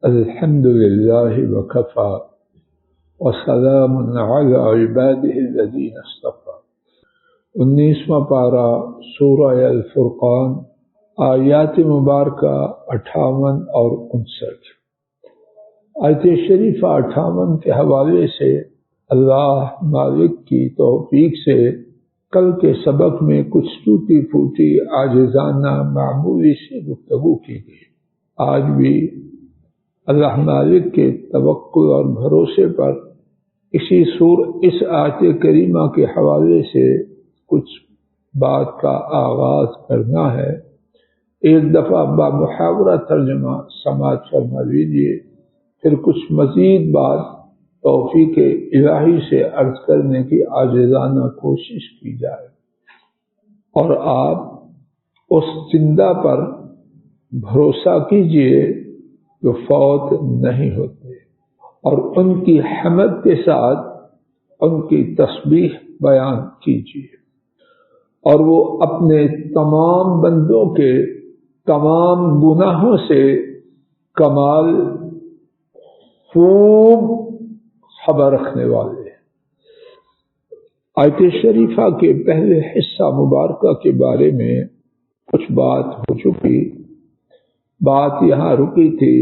الحمد للہ وکفی وسلام علی عبادہ الذین اصطفی۔ 19واں پارہ سورہ الفرقان، آیات مبارکہ 58 اور 59۔ آیت شریفہ 58 کے حوالے سے اللہ مالک کی توفیق سے کل کے سبق میں کچھ ٹوٹی پھوٹی عاجزانہ معمولی سی گفتگو کی گئی۔ آج بھی اللہ مالک کے توکل اور بھروسے پر اس آیت کریمہ کے حوالے سے کچھ بات کا آغاز کرنا ہے۔ ایک دفعہ بامحاورہ ترجمہ سماعت فرما لیجیے، پھر کچھ مزید بات توفیق الہی سے عرض کرنے کی عاجزانہ کوشش کی جائے، اور آپ اس زندہ پر بھروسہ کیجیے جو فوت نہیں ہوتے، اور ان کی حمد کے ساتھ ان کی تسبیح بیان کیجیے، اور وہ اپنے تمام بندوں کے تمام گناہوں سے کمال خوب خبر رکھنے والے ہیں۔ آیت شریفہ کے پہلے حصہ مبارکہ کے بارے میں کچھ بات ہو چکی، بات یہاں رکی تھی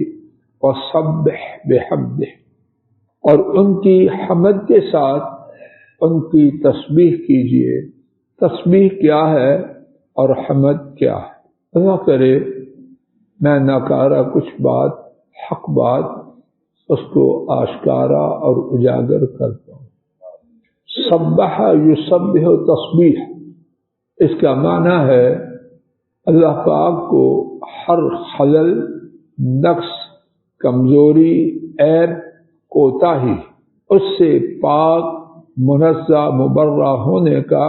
وَسَبِّحْ بِحَمْدِهِ، اور ان کی حمد کے ساتھ ان کی تسبیح کیجیے۔ تسبیح کیا ہے اور حمد کیا ہے؟ اللہ کرے میں ناکارہ کچھ بات، حق بات، اس کو آشکارا اور اجاگر کرتا ہوں۔ سبح یسبح تسبیح، اس کا معنی ہے اللہ پاک کو ہر خلل، نقص، کمزوری، عیب، کوتاہی اس سے پاک، منزہ، مبرہ ہونے کا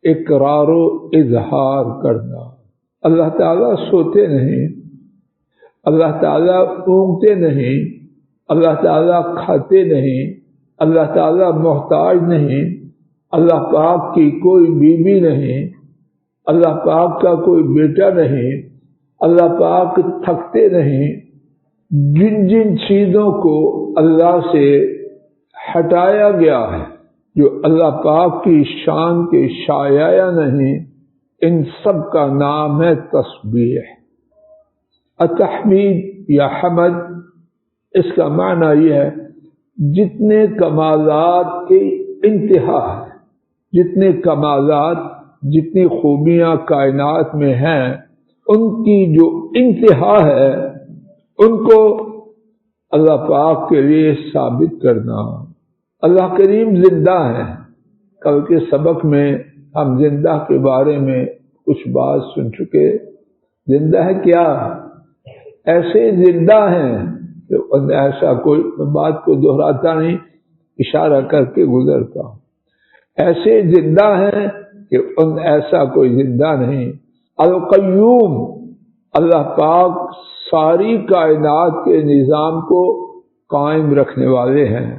اقرار و اظہار کرنا۔ اللہ تعالیٰ سوتے نہیں، اللہ تعالیٰ اونگتے نہیں، اللہ تعالیٰ کھاتے نہیں، اللہ تعالیٰ محتاج نہیں، اللہ پاک کی کوئی بیوی نہیں، اللہ پاک کا کوئی بیٹا نہیں، اللہ پاک تھکتے نہیں۔ جن جن چیزوں کو اللہ سے ہٹایا گیا ہے، جو اللہ پاک کی شان کے شایع نہیں، ان سب کا نام ہے تسبیح۔ التحمید یا حمد، اس کا معنی یہ ہے جتنے کمالات کی انتہا ہے، جتنے کمالات، جتنی خوبیاں کائنات میں ہیں، ان کی جو انتہا ہے ان کو اللہ پاک کے لیے ثابت کرنا۔ اللہ کریم زندہ ہے۔ کل کے سبق میں ہم زندہ کے بارے میں کچھ بات سن چکے۔ زندہ ہے کیا؟ ایسے زندہ ہیں کہ ایسا کوئی بات کو دہراتا نہیں، اشارہ کر کے گزرتا ہوں۔ ایسے زندہ ہیں کہ ان ایسا کوئی زندہ نہیں۔ القیوم، اللہ پاک ساری کائنات کے نظام کو قائم رکھنے والے ہیں۔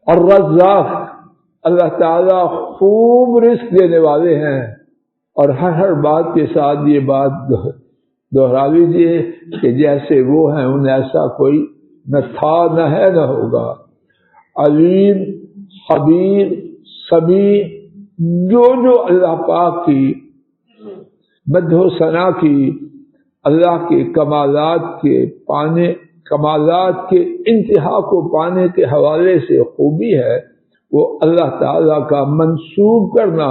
اور رزاق، اللہ تعالیٰ خوب رزق دینے والے ہیں۔ اور ہر بات کے ساتھ یہ بات دہرا لیجیے کہ جیسے وہ ہیں ان ایسا کوئی نہ تھا، نہ ہے، نہ ہوگا۔ علیم، خبیر، سمیع، جو اللہ پاک کی مدح و ثنا کی، اللہ کے کمالات کے انتہا کو پانے کے حوالے سے خوبی ہے، وہ اللہ تعالیٰ کا منسوب کرنا،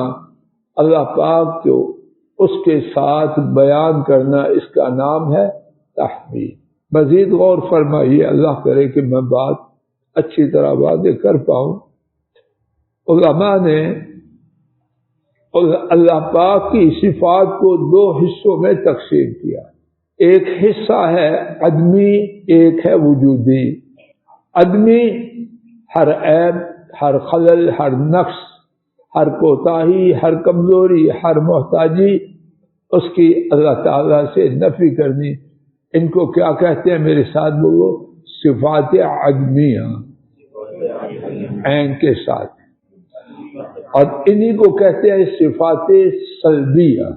اللہ پاک کو اس کے ساتھ بیان کرنا، اس کا نام ہے تحمید۔ مزید غور فرمائیے، اللہ کرے کہ میں بات اچھی طرح واضح کر پاؤں۔ علماء نے اللہ پاک کی صفات کو دو حصوں میں تقسیم کیا۔ ایک حصہ ہے عدمی، ایک ہے وجودی۔ عدمی، ہر عیب، ہر خلل، ہر نقص، ہر کوتاہی، ہر کمزوری، ہر محتاجی، اس کی اللہ تعالیٰ سے نفی کرنی۔ ان کو کیا کہتے ہیں؟ میرے ساتھ بولو، صفات عدمیہ، عین کے ساتھ۔ اور انہی کو کہتے ہیں صفات سلبیہ۔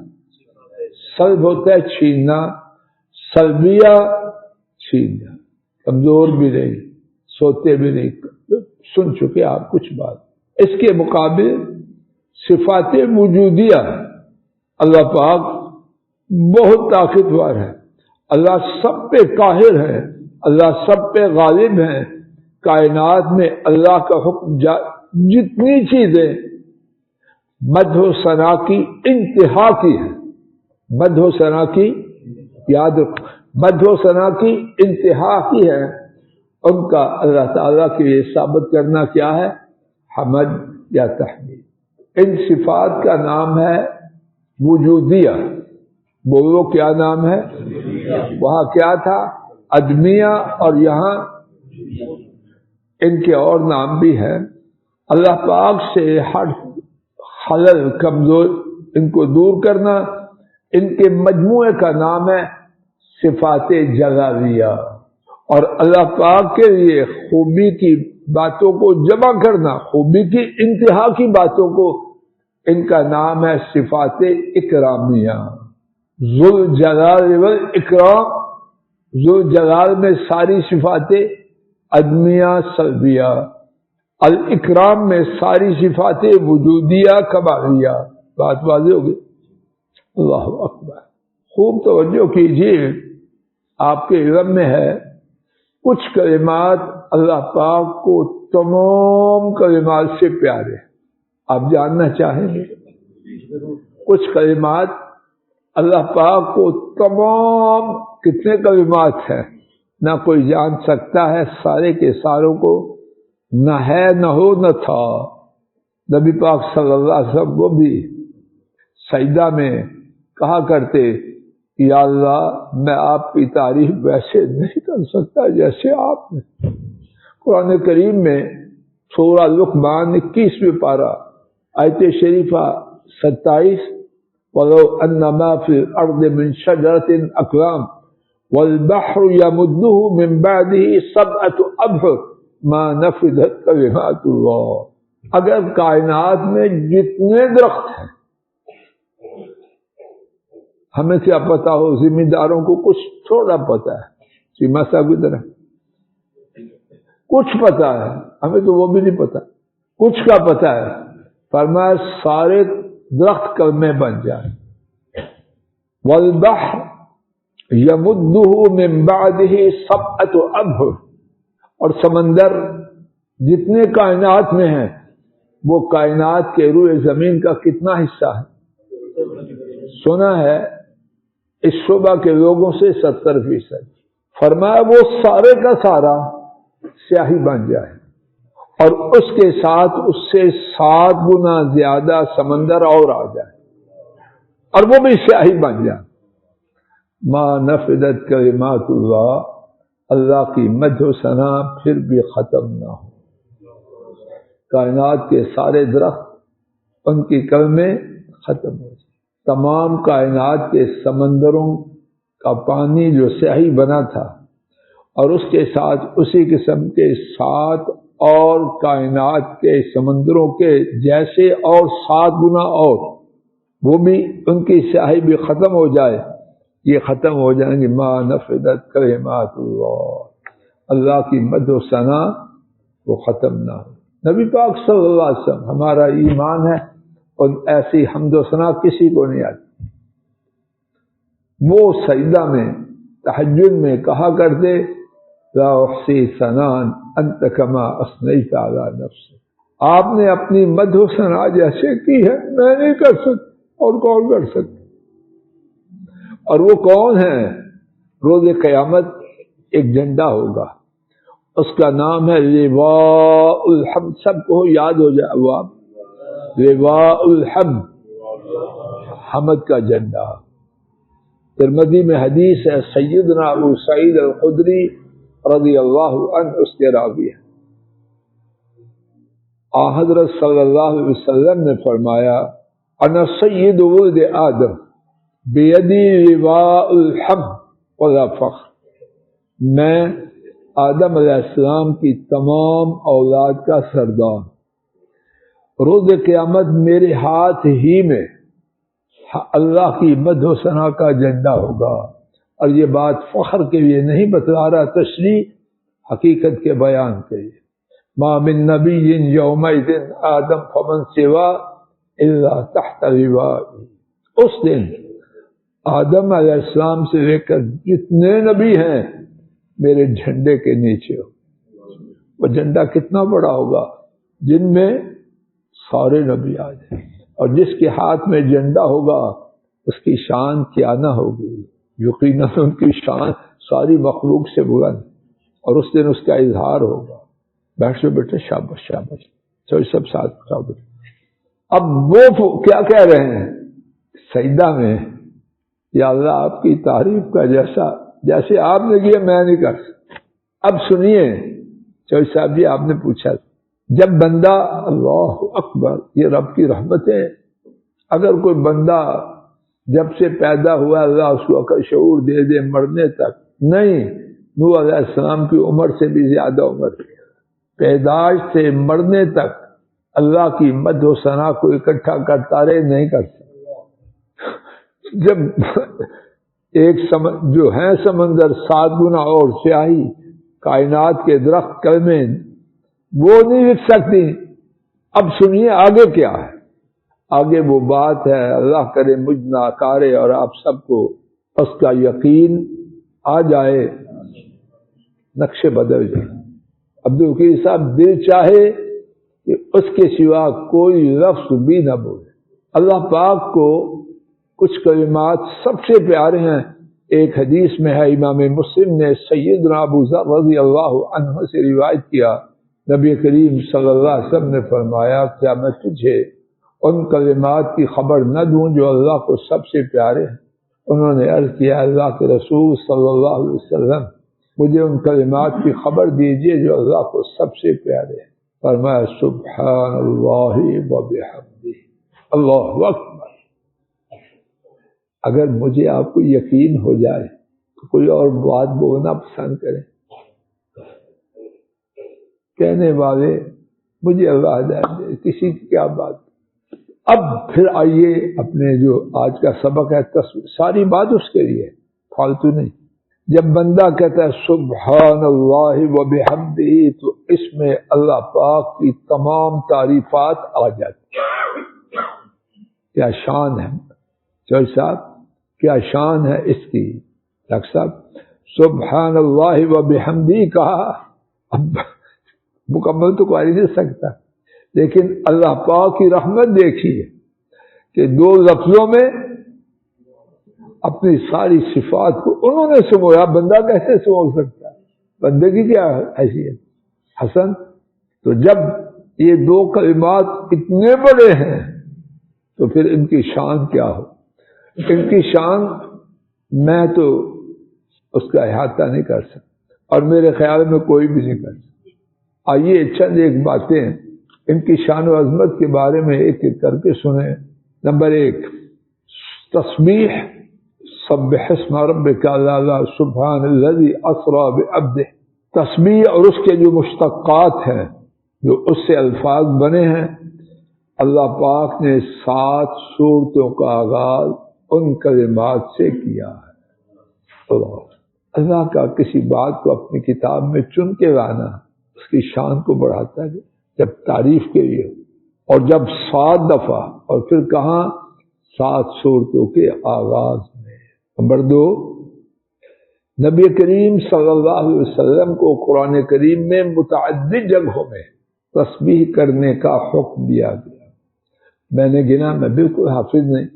سلب ہوتا ہے چھیننا، سلبیہ چھیننا۔ کمزور بھی نہیں، سوتے بھی نہیں، سن چکے آپ کچھ بات۔ اس کے مقابل صفات وجودیہ، اللہ پاک بہت طاقتور ہے، اللہ سب پہ قاہر ہے، اللہ سب پہ غالب ہے۔ کائنات میں اللہ کا حکم جتنی چیزیں مدح و ثنا کی انتہا کی ہے، مدح و ثنا کی، یاد رکھو، مدح و ثنا کی انتہا کی ہے، ان کا اللہ تعالیٰ کے لیے ثابت کرنا کیا ہے؟ حمد یا تحمید۔ ان صفات کا نام ہے وجودیہ۔ بولو کیا نام ہے؟ وہاں کیا تھا؟ ادمیہ، اور یہاں ان کے اور نام بھی ہیں۔ اللہ پاک سے ہر خلل، کمزور، ان کو دور کرنا، ان کے مجموعے کا نام ہے صفات جلالیہ۔ اور اللہ پاک کے لیے خوبی کی باتوں کو جمع کرنا، خوبی کی انتہا کی باتوں کو، ان کا نام ہے صفات اکرامیہ۔ ذوالجلال والاکرام، ذوالجلال میں ساری صفاتیں عدمیہ سلبیہ، الاکرام میں ساری صفاتیں وجودیہ کمالیہ۔ بات واضح ہوگی؟ اللہ اکبر۔ خوب توجہ کیجیے، آپ کے علم میں ہے کچھ کلمات اللہ پاک کو تمام کلمات سے پیارے، آپ جاننا چاہیں گے؟ کچھ کلمات اللہ پاک کو تمام، کتنے کلمات ہیں؟ نہ کوئی جان سکتا ہے سارے کے ساروں کو، نہ ہے، نہ ہو، نہ تھا۔ نبی پاک صلی اللہ علیہ وسلم وہ بھی سجدہ میں کہا کرتے، یا اللہ میں آپ کی تعریف ویسے نہیں کر سکتا جیسے آپ نے۔ قرآن کریم میں سورہ لقمان 21ویں پارہ آیت شریفہ 27، وَلَوْ أَنَّ مَا فِي الْأَرْضِ مِنْ شَجَرَةٍ أَقْلَامٍ وَالْبَحْرُ يَمُدُّهُ مِنْ بَعْدِهِ سَبْعَةُ أَبْحُرٍ مَا نَفِدَتْ كَلِمَاتُ اللَّهِ۔ اگر کائنات میں جتنے درخت ہیں، ہمیں کیا پتا ہو، ذمہ داروں کو کچھ تھوڑا پتا ہے، سیما صاحب کی طرح کچھ پتا ہے، ہمیں تو وہ بھی نہیں پتا، کچھ کا پتا ہے۔ فرمایا سارے درخت کلمے بن جائیں۔ والبحر یمدہ من بعدہ سبعۃ ابحر، اور سمندر جتنے کائنات میں ہیں، وہ کائنات کے روئے زمین کا کتنا حصہ ہے؟ سنا ہے اس شعبہ کے لوگوں سے 70%۔ فرمایا وہ سارے کا سارا سیاہی بن جائے، اور اس کے ساتھ اس سے 7 گنا زیادہ سمندر اور آ جائے، اور وہ بھی سیاہی بن جائے۔ ما نفدت کلمات اللہ، اللہ کی مدح و ثنا پھر بھی ختم نہ ہو۔ کائنات کے سارے درخت، ان کی کلمے ختم ہو جائے۔ تمام کائنات کے سمندروں کا پانی جو سیاہی بنا تھا، اور اس کے ساتھ اسی قسم کے 7 اور کائنات کے سمندروں کے جیسے اور 7 گنا اور، وہ بھی ان کی سیاہی بھی ختم ہو جائے، یہ ختم ہو جائیں گے۔ ما نفدت کلمات اللہ، اللہ کی مدح و ثنا وہ ختم نہ ہو۔ نبی پاک صلی اللہ علیہ وسلم ہمارا ایمان ہے، اور ایسی حمد و ثنا کسی کو نہیں آتی۔ وہ سجدہ میں، تہجد میں کہا کرتے، لا احصی ثناء انت کما اثنیت علی نفسک، آپ نے اپنی مدح و ثنا جیسے کی ہے میں نہیں کر سکتا، اور کون کر سکتا؟ اور وہ کون ہے؟ روز قیامت ایک جھنڈا ہوگا، اس کا نام ہے لواء الحمد۔ سب کو یاد ہو جائے وہ، لواء الحمد، حمد کا جھنڈا۔ ترمذی میں حدیث ہے، سیدنا ابو سعید الخدری رضی اللہ عنہ اس کے راوی ہے، حضرت صلی اللہ علیہ وسلم نے فرمایا، انا سید ولد آدم بیدی لواء الحمد ولا فخر، میں آدم علیہ السلام کی تمام اولاد کا سردار، روز قیامت میرے ہاتھ ہی میں اللہ کی مدح و ثنا کا جھنڈا ہوگا۔ اور یہ بات فخر کے لیے نہیں بتلا رہا، تشریح حقیقت کے بیان کے لیے. ما من نبی یومئذ آدم فمن سوا الا تحت لوائی. اس دن آدم علیہ السلام سے لے کر جتنے نبی ہیں میرے جھنڈے کے نیچے ہو. وہ جھنڈا کتنا بڑا ہوگا جن میں سارے نبی آ جائیں. اور جس کے ہاتھ میں جھنڈا ہوگا اس کی شان کیا نہ ہوگی. یقیناً ان کی شان ساری مخلوق سے بلند. اور اس دن اس کا اظہار ہوگا. بیٹھو بیٹے شاباش شاباش سب سب ساتھ کھڑو بیٹے. اب وہ کیا کہہ رہے ہیں سجدہ میں؟ یا اللہ آپ کی تعریف کا جیسے آپ نے کیا میں نہیں کر سکتا. اب سنیے چوہدری صاحب جی، آپ نے پوچھا جب بندہ، اللہ اکبر، یہ رب کی رحمت ہے. اگر کوئی بندہ جب سے پیدا ہوا اللہ اس کو عقل شعور دے دے مرنے تک، نہیں، نوح علیہ السلام کی عمر سے بھی زیادہ عمر تھی. پیدائش سے مرنے تک اللہ کی مدح و ثنا کو اکٹھا کرتا رہے، نہیں کر سکتا. جب ایک جو ہے سمندر 7 گنا اور سیاہی، کائنات کے درخت کلمیں وہ نہیں لکھ سکتی. اب سنیے آگے کیا ہے. آگے وہ بات ہے، اللہ کرے مجھ ناکارے اور آپ سب کو اس کا یقین آ جائے، نقشے بدل جائے. عبدالوکیل صاحب دل چاہے کہ اس کے سوا کوئی لفظ بھی نہ بولے. اللہ پاک کو کچھ کلمات سب سے پیارے ہیں. ایک حدیث میں ہے، امام مسلم نے سیدنا ابو ذر رضی اللہ عنہ سے روایت کیا، نبی کریم صلی اللہ علیہ وسلم نے فرمایا کیا میں تجھے ان کلمات کی خبر نہ دوں جو اللہ کو سب سے پیارے ہیں؟ انہوں نے عرض کیا اللہ کے رسول صلی اللہ علیہ وسلم مجھے ان کلمات کی خبر دیجئے جو اللہ کو سب سے پیارے ہیں. فرمایا سبحان اللہ و بحمدہ، اللہ اکبر. اگر مجھے آپ کو یقین ہو جائے تو کوئی اور بات بولنا پسند کریں. کہنے والے مجھے اللہ ہدایت دے، کسی کی کیا بات. اب پھر آئیے اپنے جو آج کا سبق ہے، ساری بات اس کے لیے، فالتو نہیں. جب بندہ کہتا ہے سبحان اللہ و بحمدہ تو اس میں اللہ پاک کی تمام تعریفات آ جاتی ہیں. کیا شان ہے چوہدری صاحب، کیا شان ہے اس کی. ڈاکٹر صاحب سبحان اللہ و بحمدہ کہا، اب مکمل تو کوئی نہیں سکتا، لیکن اللہ پاک کی رحمت دیکھیے کہ 2 لفظوں میں اپنی ساری صفات کو انہوں نے سمویا. بندہ کیسے سمو سکتا ہے؟ بندے کی کیا حیثیت. حسن، تو جب یہ 2 کلمات اتنے بڑے ہیں تو پھر ان کی شان کیا ہو. ان کی شان میں تو اس کا احاطہ نہیں کر سکتا، اور میرے خیال میں کوئی بھی نہیں کر سکتا. آئیے چند ایک باتیں ان کی شان و عظمت کے بارے میں ایک ایک کر کے سنیں. نمبر 1، تسبیح. سبح اسم ربک الاعلی سبحان الذی اسری بعبدہ. تسبیح اور اس کے جو مشتقات ہیں، جو اس سے الفاظ بنے ہیں، اللہ پاک نے 7 سورتوں کا آغاز ان کلمات سے کیا ہے. اللہ کا کسی بات کو اپنی کتاب میں چن کے لانا اس کی شان کو بڑھاتا ہے. جب تعریف کے لیے، اور جب 7 دفعہ، اور پھر کہاں 7 سورتوں کے آغاز میں. نمبر 2، نبی کریم صلی اللہ علیہ وسلم کو قرآن کریم میں متعدد جگہوں میں تسبیح کرنے کا حکم دیا گیا. میں نے گنا، میں بالکل حافظ نہیں،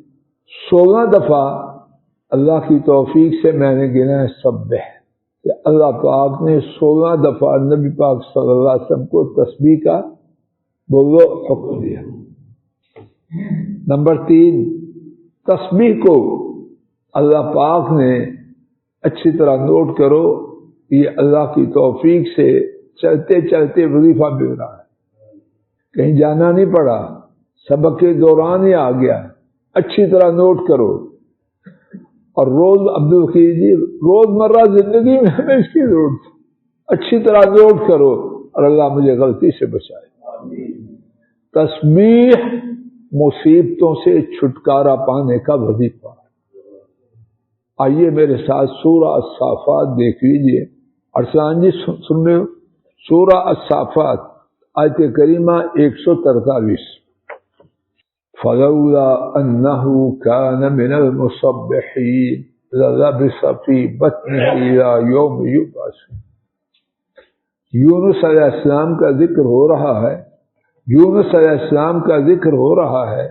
16 دفعہ اللہ کی توفیق سے میں نے گنا ہے سبح، کہ اللہ پاک نے 16 دفعہ نبی پاک صلی اللہ علیہ وسلم کو تسبیح کا بولو حکم دیا. نمبر 3، تسبیح کو اللہ پاک نے اچھی طرح نوٹ کرو، یہ اللہ کی توفیق سے چلتے چلتے وظیفہ مل رہا ہے، کہیں جانا نہیں پڑا، سبق کے دوران ہی آ گیا. اچھی طرح نوٹ کرو. اور روز عبدالوکیل جی روزمرہ زندگی میں ہمیں اس کی ضرورت ہے. اچھی طرح نوٹ کرو اور اللہ مجھے غلطی سے بچائے. تسبیح مصیبتوں سے چھٹکارا پانے کا وظیفہ. آئیے میرے ساتھ سورہ الصافات دیکھ لیجئے ارسلان جی سن رہے ہو؟ سورہ الصافات آیت کریمہ 143. فلولا انه كان من المصبحين للبث في بطنه الى يوم يبعثون. یونس علیہ السلام کا ذکر ہو رہا ہے. یونس علیہ السلام کا ذکر ہو رہا ہے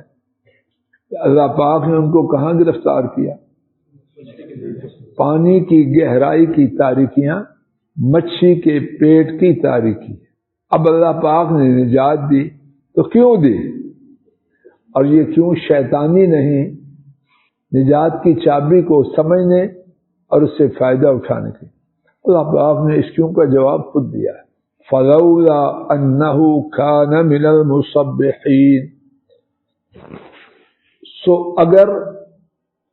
کہ اللہ پاک نے ان کو کہاں گرفتار کیا؟ پانی کی گہرائی کی تاریکیاں، مچھی کے پیٹ کی تاریکی. اب اللہ پاک نے نجات دی تو کیوں دی؟ اور یہ کیوں شیطانی نہیں، نجات کی چابی کو سمجھنے اور اس سے فائدہ اٹھانے کے. اللہ پاک نے اس کیوں کا جواب خود دیا ہے. فلولا انہ کان من المصبحین. سو اگر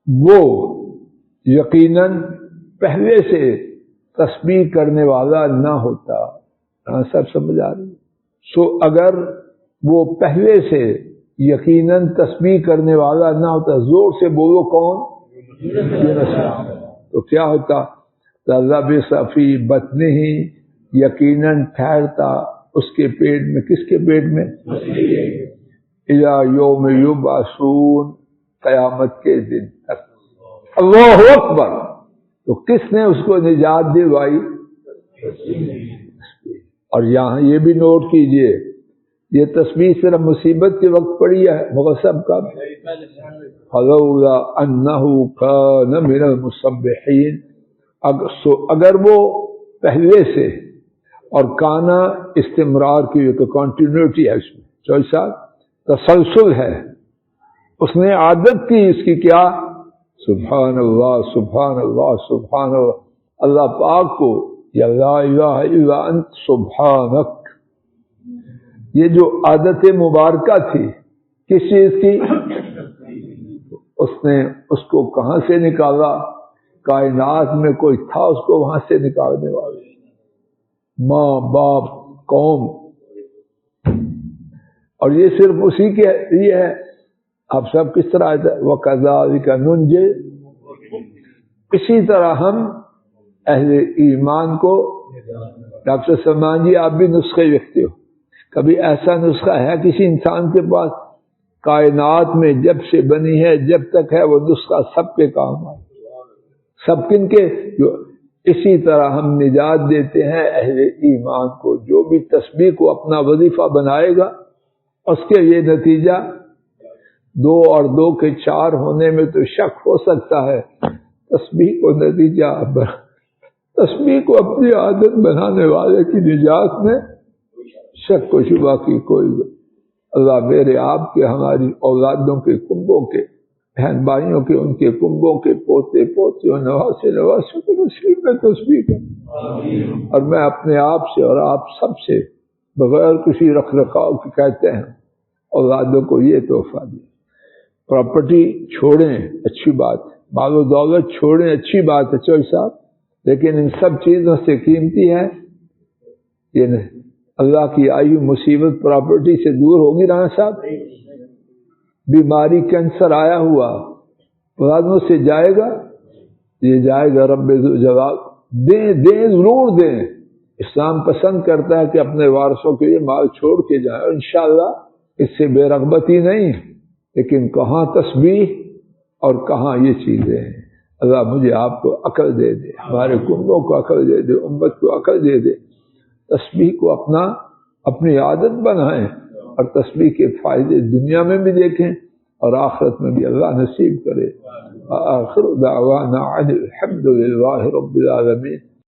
وہ یقیناً پہلے سے تسبیح کرنے والا نہ ہوتا. سب سمجھ آ رہی؟ سو اگر وہ پہلے سے یقیناً تسبیح کرنے والا نہ ہوتا، زور سے بولو کون؟ تو کیا ہوتا؟ لَلَبِثَ فِي بَطْنِهِ، یقیناً ٹھہرتا اس کے پیٹ میں. کس کے پیٹ میں؟ إِلَى يَوْمِ يُبْعَثُونَ، قیامت کے دن تک. اللہ اکبر. تو کس نے اس کو نجات دلوائی؟ اور یہاں یہ بھی نوٹ کیجئے، یہ تسبیح صرف مصیبت کے وقت پڑھی ہے، مغصب کا. فلولا انہ کان من المصبحین. اگر وہ پہلے سے، اور کانا استمرار کی تو کنٹینیوٹی ہے اس میں، چوئی صاحب تسلسل ہے. اس نے عادت کی اس کی کیا؟ سبحان اللہ سبحان اللہ سبحان اللہ. اللہ پاک کو یا لا الہ الا انت سبحانک. یہ جو عادت مبارکہ تھی کس چیز کی؟ اس نے اس کو کہاں سے نکالا؟ کائنات میں کوئی تھا اس کو وہاں سے نکالنے والے؟ ماں باپ قوم. اور یہ صرف اسی کے لیے ہے. آپ سب کس طرح وَكَذَلِكَ نُنْجِي، اسی طرح ہم اہل ایمان کو. ڈاکٹر سلمان جی آپ بھی نسخے لکھتے ہو، کبھی ایسا نسخہ ہے کسی انسان کے پاس؟ کائنات میں جب سے بنی ہے جب تک ہے وہ نسخہ سب کے کام آئے. سب کن کے؟ اسی طرح ہم نجات دیتے ہیں اہل ایمان کو. جو بھی تسبیح کو اپنا وظیفہ بنائے گا اس کے یہ نتیجہ 2 اور 2 کے 4 ہونے میں تو شک ہو سکتا ہے. تسبیح کو نتیجہ، تسبیح کو اپنی عادت بنانے والے کی نجات میں شک و شبہ کی کوئی. اللہ میرے آپ کے، ہماری اولادوں کے، کنبوں کے، بہن بھائیوں کے، ان کے کنبوں کے، پوتے پوتیوں، نواسے نواسوں کو نصیب میں تسبیح کروں. اور میں اپنے آپ سے اور آپ سب سے بغیر کسی رکھ رکھاؤ کے کہتے ہیں اولادوں کو یہ تحفہ دیں. پراپرٹی چھوڑیں اچھی بات، مال و دولت چھوڑیں اچھی بات ہے چوئی صاحب، لیکن ان سب چیزوں سے قیمتی ہے یہ نہیں. اللہ کی آئی مصیبت پراپرٹی سے دور ہوگی رانا صاحب؟ بیماری کینسر آیا ہوا پلازموں سے جائے گا؟ یہ جائے گا. رب جواب دیں ضرور دیں. اسلام پسند کرتا ہے کہ اپنے وارثوں کے لیے مال چھوڑ کے جائیں، اور انشاءاللہ اس سے بے رغبتی نہیں. لیکن کہاں تسبیح اور کہاں یہ چیزیں ہیں. اللہ مجھے آپ کو عقل دے دے، ہمارے کنبوں کو عقل دے دے، امت کو عقل دے دے. تسبیح کو اپنی عادت بنائیں اور تسبیح کے فائدے دنیا میں بھی دیکھیں اور آخرت میں بھی اللہ نصیب کرے. آخر دعوانا الحمد للہ رب العالمین.